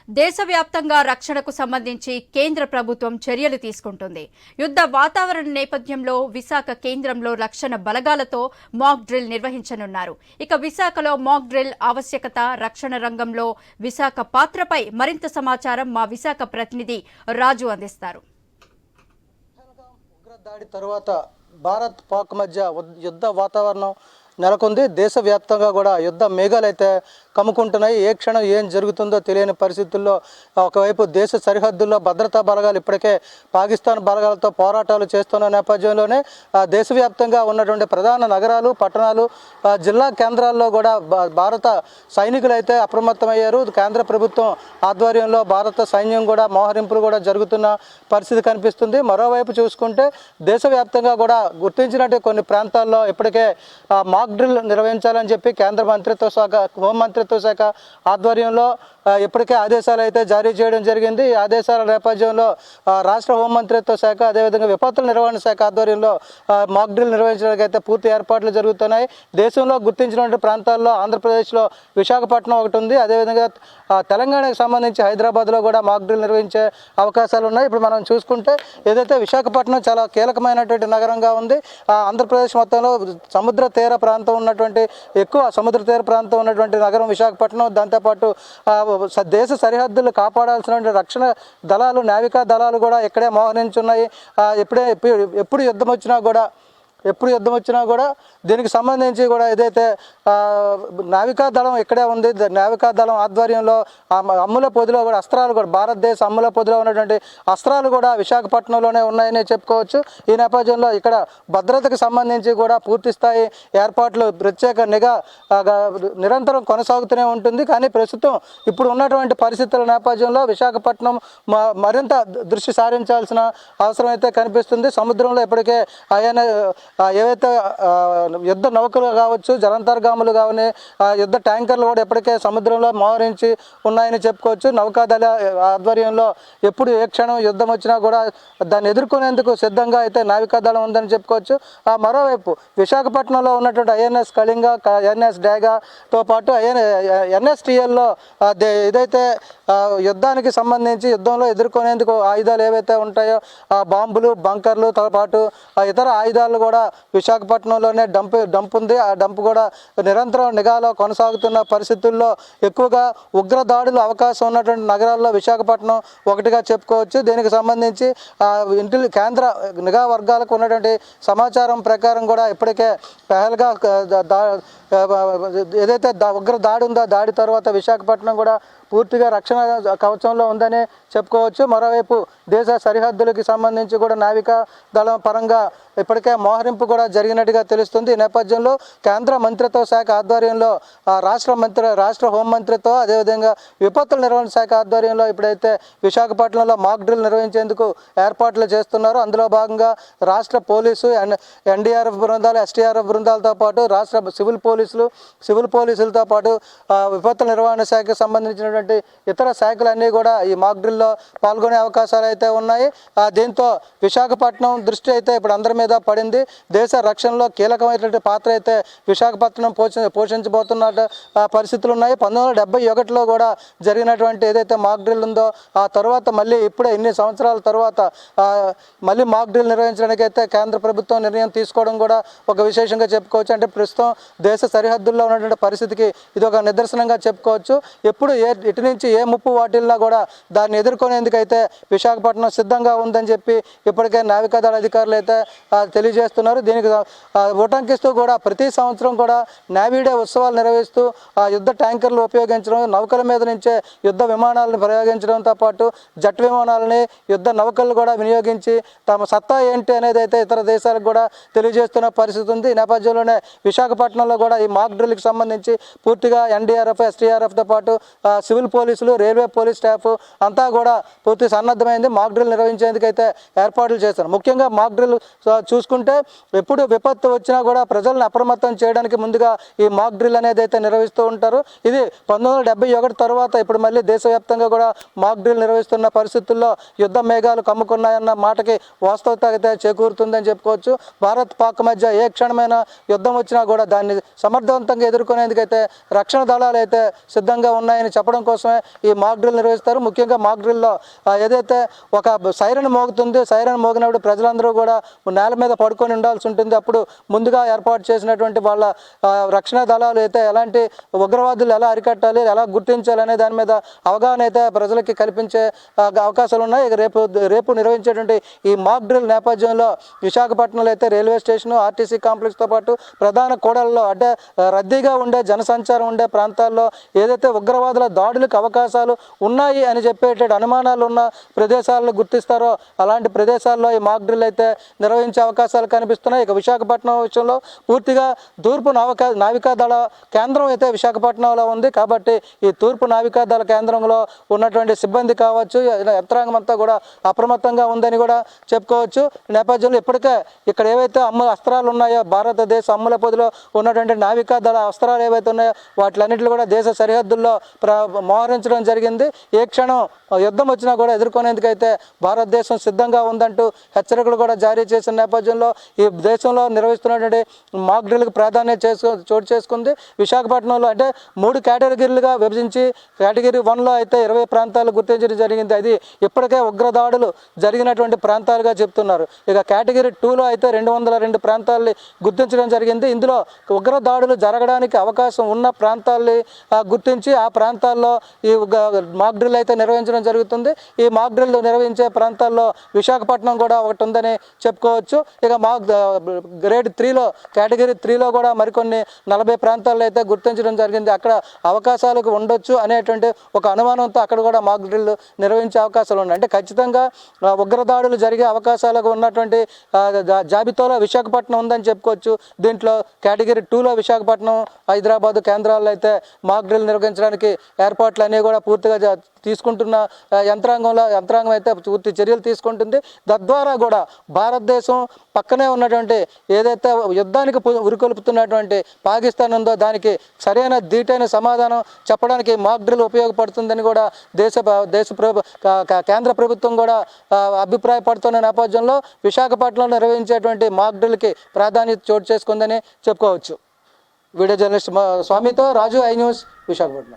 దేశవ్యాప్తంగా రక్షణకు సంబంధించి కేంద్ర ప్రభుత్వం చర్యలు తీసుకుంటుంది. యుద్ధ వాతావరణ నేపథ్యంలో విశాఖ కేంద్రంలో రక్షణ బలగాలతో మాక్ డ్రిల్ నిర్వహించనున్నారు. ఇక విశాఖలో మాక్ డ్రిల్ ఆవశ్యకత, రక్షణ రంగంలో విశాఖ పాత్రపై మరింత సమాచారం మా విశాఖ ప్రతినిధి రాజు అందిస్తారు. ఉగ్రదాడి తర్వాత భారత్ పాక్ మధ్య యుద్ధ వాతావరణం నెలకొంది. దేశవ్యాప్తంగా కూడా యుద్ధ మేఘాలు అయితే కమ్ముకుంటున్నాయి. ఏ క్షణం ఏం జరుగుతుందో తెలియని పరిస్థితుల్లో ఒకవైపు దేశ సరిహద్దుల్లో భద్రతా బలగాలు ఇప్పటికే పాకిస్తాన్ బలగాలతో పోరాటాలు చేస్తున్న నేపథ్యంలోనే దేశవ్యాప్తంగా ఉన్నటువంటి ప్రధాన నగరాలు, పట్టణాలు, జిల్లా కేంద్రాల్లో కూడా భారత సైనికులు అయితే అప్రమత్తమయ్యారు. కేంద్ర ప్రభుత్వం ఆధ్వర్యంలో భారత సైన్యం కూడా మోహరింపులు కూడా జరుగుతున్న పరిస్థితి కనిపిస్తుంది. మరోవైపు చూసుకుంటే దేశవ్యాప్తంగా కూడా గుర్తించినట్టు కొన్ని ప్రాంతాల్లో ఇప్పటికే మాక్ డ్రిల్ నిర్వహించాలని చెప్పి కేంద్ర మంత్రిత్వ శాఖ, హోంమంత్రిత్వ శాఖ ఆధ్వర్యంలో ఇప్పటికే ఆదేశాలు అయితే జారీ చేయడం జరిగింది. ఈ ఆదేశాల నేపథ్యంలో రాష్ట్ర హోంమంత్రిత్వ శాఖ, అదేవిధంగా విపత్తుల నిర్వహణ శాఖ ఆధ్వర్యంలో మాక్ డ్రిల్ నిర్వహించడానికి అయితే పూర్తి ఏర్పాట్లు జరుగుతున్నాయి. దేశంలో గుర్తించినటువంటి ప్రాంతాల్లో ఆంధ్రప్రదేశ్లో విశాఖపట్నం ఒకటి ఉంది. అదేవిధంగా తెలంగాణకు సంబంధించి హైదరాబాద్లో కూడా మాక్ డ్రిల్ నిర్వహించే అవకాశాలు ఉన్నాయి. ఇప్పుడు మనం చూసుకుంటే ఏదైతే విశాఖపట్నం చాలా కీలకమైనటువంటి నగరంగా ఉంది. ఆంధ్రప్రదేశ్ మొత్తంలో సముద్ర తీర ప్రాంతం ఉన్నటువంటి, ఎక్కువ సముద్ర తీర ప్రాంతం ఉన్నటువంటి నగరం విశాఖపట్నం. దాంతోపాటు దేశ సరిహద్దులు కాపాడాల్సిన రక్షణ దళాలు, నావికా దళాలు కూడా ఇక్కడే మోహరించున్నాయి. ఎప్పుడు యుద్ధం వచ్చినా కూడా దీనికి సంబంధించి కూడా ఏదైతే నావికా దళం ఇక్కడే ఉంది. నావికా దళం ఆధ్వర్యంలో అమ్ముల పొదిలో కూడా అస్త్రాలు కూడా, భారతదేశ అమ్ముల పొదిలో ఉన్నటువంటి అస్త్రాలు కూడా విశాఖపట్నంలోనే ఉన్నాయని చెప్పుకోవచ్చు. ఈ నేపథ్యంలో ఇక్కడ భద్రతకు సంబంధించి కూడా పూర్తి స్థాయి ఏర్పాట్లు, ప్రత్యేక నిఘా నిరంతరం కొనసాగుతూనే ఉంటుంది. కానీ ప్రస్తుతం ఇప్పుడు ఉన్నటువంటి పరిస్థితుల నేపథ్యంలో విశాఖపట్నం మరింత దృష్టి సారించాల్సిన అవసరం అయితే కనిపిస్తుంది. సముద్రంలో ఇప్పటికే ఏవైతే యుద్ధ నౌకలు కావచ్చు, జలాంతర్గాములు కావని యుద్ధ ట్యాంకర్లు కూడా ఇప్పటికే సముద్రంలో మోహరించి ఉన్నాయని చెప్పుకోవచ్చు. నౌకాదళ ఆధ్వర్యంలో ఎప్పుడు ఏ క్షణం యుద్ధం వచ్చినా కూడా దాన్ని ఎదుర్కొనేందుకు సిద్ధంగా అయితే నావికాదళం ఉందని చెప్పుకోవచ్చు. మరోవైపు విశాఖపట్నంలో ఉన్నటువంటి ఐఎన్ఎస్ కళింగ, ఎన్ఎస్ డేగాతో పాటు ఎన్ఎస్టీఎల్లో ఏదైతే యుద్ధానికి సంబంధించి, యుద్ధంలో ఎదుర్కొనేందుకు ఆయుధాలు ఏవైతే ఉంటాయో బాంబులు, బంకర్లతో పాటు ఇతర ఆయుధాలు కూడా విశాఖపట్నంలోనే డంప్ ఉంది. ఆ డంప్ కూడా నిరంతరం నిఘాలో కొనసాగుతున్న పరిస్థితుల్లో ఎక్కువగా ఉగ్ర దాడులు అవకాశం ఉన్నటువంటి నగరాల్లో విశాఖపట్నం ఒకటిగా చెప్పుకోవచ్చు. దీనికి సంబంధించి కేంద్ర నిఘా వర్గాలకు ఉన్నటువంటి సమాచారం ప్రకారం కూడా ఇప్పటికే పెహల్గా ఏదైతే ఉగ్ర దాడి ఉందో, దాడి తర్వాత విశాఖపట్నం కూడా పూర్తిగా రక్షణ కవచంలో ఉందని చెప్పుకోవచ్చు. మరోవైపు దేశ సరిహద్దులకి సంబంధించి కూడా నావికా దళం పరంగా ఇప్పటికే మోహరింపు కూడా జరిగినట్టుగా తెలుస్తుంది. ఈ నేపథ్యంలో కేంద్ర మంత్రిత్వ శాఖ ఆధ్వర్యంలో రాష్ట్ర హోంమంత్రిత్వం, అదేవిధంగా విపత్తుల నిర్వహణ శాఖ ఆధ్వర్యంలో ఇప్పుడైతే విశాఖపట్నంలో మాక్ డ్రిల్ నిర్వహించేందుకు ఏర్పాట్లు చేస్తున్నారు. అందులో భాగంగా రాష్ట్ర పోలీసు, ఎన్డీఆర్ఎఫ్ బృందాలు, ఎస్టీఆర్ఎఫ్ బృందాలతో పాటు రాష్ట్ర సివిల్ పోలీసులతో పాటు విపత్తుల నిర్వహణ శాఖకు సంబంధించినటువంటి ఇతర శాఖలన్నీ కూడా ఈ మాక్ డ్రిల్లో పాల్గొనే అవకాశాలు అయితే ఉన్నాయి. దీంతో విశాఖపట్నం దృష్టి అయితే ఇప్పుడు అందరి మీద పడింది. దేశ రక్షణలో కీలకమైనటువంటి పాత్ర అయితే విశాఖపట్నం పోషించబోతున్న పరిస్థితులు ఉన్నాయి. 1971లో కూడా జరిగినటువంటి ఏదైతే మాక్ డ్రిల్ ఉందో, ఆ తర్వాత మళ్ళీ ఇప్పుడే ఇన్ని సంవత్సరాల తర్వాత మళ్ళీ మాక్ డ్రిల్ నిర్వహించడానికి అయితే కేంద్ర ప్రభుత్వం నిర్ణయం తీసుకోవడం కూడా ఒక విశేషంగా చెప్పుకోవచ్చు. అంటే ప్రస్తుతం దేశ సరిహద్దుల్లో ఉన్నటువంటి పరిస్థితికి ఇది ఒక నిదర్శనంగా చెప్పుకోవచ్చు. ఎప్పుడు ఇటు నుంచి ఏ ముప్పు వాటిల్లా కూడా దాన్ని ఎదుర్కొనేందుకైతే విశాఖపట్నం సిద్ధంగా ఉందని చెప్పి ఇప్పటికే నావికాదళ అధికారులు అయితే తెలియజేస్తున్నారు. దీనికి ఉటంకిస్తూ కూడా ప్రతి సంవత్సరం కూడా నేవీ డే ఉత్సవాలు నిర్వహిస్తూ యుద్ధ ట్యాంకర్లు ఉపయోగించడం, నౌకల మీద నుంచే యుద్ధ విమానాలను ప్రయోగించడంతో పాటు జెట్ విమానాలని, యుద్ధ నౌకలను కూడా వినియోగించి తమ సత్తా ఏంటి అనేది అయితే ఇతర దేశాలకు కూడా తెలియజేస్తున్న పరిస్థితి ఉంది. ఈ నేపథ్యంలోనే విశాఖపట్నంలో కూడా ఈ మాక్ డ్రిల్కి సంబంధించి పూర్తిగా ఎన్డీఆర్ఎఫ్, ఎస్టీఆర్ఎఫ్తో పాటు సివిల్ పోలీసులు, రైల్వే పోలీస్ స్టాఫ్ అంతా కూడా పూర్తి సన్నద్ధమైంది. మాక్ డ్రిల్ నిర్వహించేందుకైతే ఏర్పాట్లు చేశారు. ముఖ్యంగా మాక్ డ్రిల్ చూసుకుంటే ఎప్పుడు విపత్తు వచ్చినా కూడా ప్రజలను అప్రమత్తం చేయడానికి ముందుగా ఈ మాక్ డ్రిల్ అనేది అయితే నిర్వహిస్తూ ఉంటారు. ఇది 1971 తర్వాత ఇప్పుడు మళ్ళీ దేశవ్యాప్తంగా కూడా మాక్ డ్రిల్ నిర్వహిస్తున్న పరిస్థితుల్లో యుద్ధ మేఘాలు కమ్ముకున్నాయన్న మాటకి వాస్తవత అయితే చేకూరుతుందని చెప్పుకోవచ్చు. భారత్ పాక్ మధ్య ఏ క్షణమైన యుద్ధం వచ్చినా కూడా దాన్ని సమర్థవంతంగా ఎదుర్కొనేందుకైతే రక్షణ దళాలు అయితే సిద్ధంగా ఉన్నాయని చెప్పడం కోసమే ఈ మాక్ డ్రిల్ నిర్వహిస్తారు. ముఖ్యంగా మాక్ డ్రిల్లో ఏదైతే ఒక సైరన్ మోగుతుంది, సైరన్ మోగినప్పుడు ప్రజలందరూ కూడా నేల మీద పడుకొని ఉండాల్సి ఉంటుంది. అప్పుడు ముందుగా ఏర్పాటు చేసినటువంటి వాళ్ళ రక్షణ దళాలు అయితే ఎలాంటి ఉగ్రవాదులు ఎలా అరికట్టాలి, ఎలా గుర్తించాలి అనే దాని మీద అవగాహన అయితే ప్రజలకి కల్పించే అవకాశాలు ఉన్నాయి. ఇక రేపు నిర్వహించేటువంటి ఈ మాక్ డ్రిల్ నేపథ్యంలో విశాఖపట్నంలో అయితే రైల్వే స్టేషన్, ఆర్టీసీ కాంప్లెక్స్తో పాటు ప్రధాన కూడళ్లలో అంటే రద్దీగా ఉండే జనసంచారం ఉండే ప్రాంతాల్లో ఏదైతే ఉగ్రవాదుల దాడులకు అవకాశాలు ఉన్నాయి అని చెప్పేటటువంటి అనుమానాలు ఉన్న ప్రదేశాలను గుర్తిస్తారో అలాంటి ప్రదేశాల్లో ఈ మాక్ డ్రిల్ అయితే నిర్వహించే అవకాశాలు కనిపిస్తున్నాయి. ఇక విశాఖపట్నం విషయంలో పూర్తిగా తూర్పు నావికాదళ కేంద్రం అయితే విశాఖపట్నంలో ఉంది. కాబట్టి ఈ తూర్పు నావికాదళ కేంద్రంలో ఉన్నటువంటి సిబ్బంది కావచ్చు, యంత్రాంగం అంతా కూడా అప్రమత్తంగా ఉందని కూడా చెప్పుకోవచ్చు. నేపథ్యంలో ఇప్పటికే ఇక్కడ ఏవైతే అస్త్రాలు ఉన్నాయో, భారతదేశ అమ్ముల పొదిలో ఉన్నటువంటి నావికాదళ అస్త్రాలు ఏవైతే ఉన్నాయో వాటిలన్నింటిలో కూడా దేశ సరిహద్దుల్లో మోహరించడం జరిగింది. ఏ క్షణం యుద్ధం వచ్చినా కూడా ఎదుర్కొనేందుకైతే భారతదేశం సిద్ధంగా ఉందంటూ హెచ్చరికలు కూడా జారీ చేసిన నేపథ్యంలో ఈ దేశంలో నిర్వహిస్తున్నటువంటి మాక్ డ్రిల్కి ప్రాధాన్యత చోటు చేసుకుంది. విశాఖపట్నంలో అంటే 3 కేటగిరీలుగా విభజించి కేటగిరీ 1లో అయితే 20 ప్రాంతాలు గుర్తించడం జరిగింది. అది ఇప్పటికే ఉగ్రదాడులు జరిగినటువంటి ప్రాంతాలుగా చెప్తున్నారు. ఇక కేటగిరీ 2లో అయితే 202 ప్రాంతాలని గుర్తించడం జరిగింది. ఇందులో ఉగ్రదాడులు జరగడానికి అవకాశం ఉన్న ప్రాంతాలని గుర్తించి ఆ ప్రాంతాల్లో ఈ మాక్ డ్రిల్ అయితే నిర్వహించడం జరుగుతుంది. ఈ మాక్ డ్రిల్ నిర్వహించే ప్రాంతాల్లో విశాఖపట్నం కూడా ఒకటి ఉందని చెప్పుకోవచ్చు. ఇక గ్రేడ్ 3లో కేటగిరీ 3లో కూడా మరికొన్ని 40 ప్రాంతాల్లో అయితే గుర్తించడం జరిగింది. అక్కడ అవకాశాలకు ఉండొచ్చు అనేటువంటి ఒక అనుమానంతో అక్కడ కూడా మాక్ డ్రిల్ నిర్వహించే అవకాశాలు ఉన్నాయి. అంటే ఖచ్చితంగా ఉగ్రదాడులు జరిగే అవకాశాలకు ఉన్నటువంటి జాబితాలో విశాఖపట్నం ఉందని చెప్పుకోవచ్చు. దీంట్లో కేటగిరీ 2లో విశాఖపట్నం, హైదరాబాద్ కేంద్రాల్లో అయితే మాక్ డ్రిల్ నిర్వహించడానికి ఏర్పాట్లు అనేవి కూడా పూర్తిగా తీసుకుంటున్న యంత్రాంగం అయితే పూర్తి చర్యలు తీసుకుంటుంది. తద్వారా కూడా భారతదేశం పక్కనే ఉన్నటువంటి ఏదైతే యుద్ధానికి ఉరికొల్పుతున్నటువంటి పాకిస్తాన్ ఉందో దానికి సరైన ధీటైన సమాధానం చెప్పడానికి మాక్ డ్రిల్ ఉపయోగపడుతుందని కూడా కేంద్ర ప్రభుత్వం కూడా అభిప్రాయపడుతున్న నేపథ్యంలో విశాఖపట్నంలో నిర్వహించేటువంటి మాక్ డ్రిల్కి ప్రాధాన్యత చోటు చేసుకుందని చెప్పుకోవచ్చు. వీడియో జర్నలిస్ట్ స్వామితో రాజు, ఐ న్యూస్, విశాఖపట్నం.